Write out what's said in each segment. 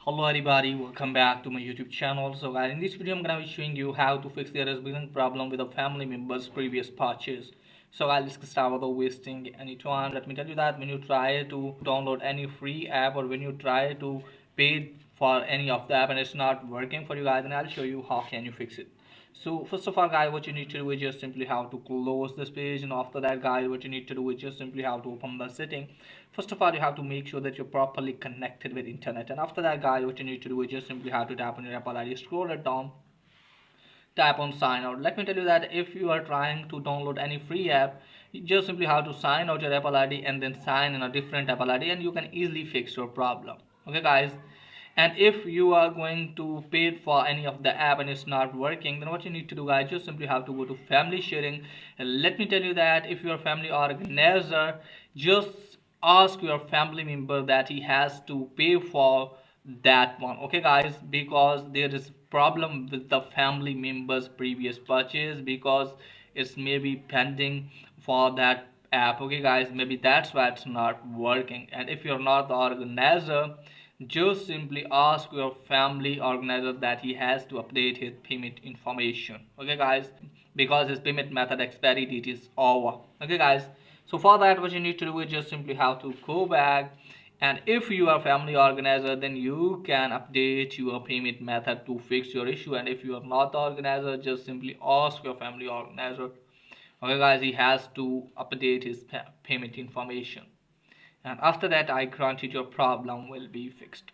Hello everybody, welcome back to my YouTube channel. So guys, in this video I'm gonna be showing you how to fix the recent problem with a family member's previous purchase. So guys, let's start without wasting any time. Let me tell you that when you try to download any free app or when you try to pay for any of the app and it's not working for you guys, then I'll show you how can you fix it. So first of all guys, what you need to do is just simply have to close this page, and after that guys, what you need to do is just simply have to open the setting. First of all, you have to make sure that you're properly connected with internet, and after that guys, what you need to do is just simply have to tap on your Apple ID, scroll it down, tap on sign out. Let me tell you that if you are trying to download any free app, you just simply have to sign out your Apple ID and then sign in a different Apple ID, and you can easily fix your problem. Okay guys, and if you are going to pay for any of the app and it's not working, then what you need to do guys, just simply have to go to family sharing. And let me tell you that if your family organizer, just ask your family member that he has to pay for that one. Okay guys, because there is problem with the family members previous purchase, because it's maybe pending for that app. Okay guys, maybe that's why it's not working. And if you're not the organizer, just simply ask your family organizer that he has to update his payment information. Okay guys, because his payment method expiry date is over. Okay guys, so for that what you need to do is just simply have to go back, and if you are family organizer, then you can update your payment method to fix your issue. And if you are not the organizer, just simply ask your family organizer. Okay guys, he has to update his payment information, and after that I granted your problem will be fixed.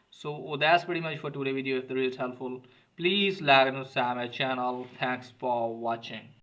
So that's pretty much for today's video. If the video is helpful, please like and subscribe my channel. Thanks for watching.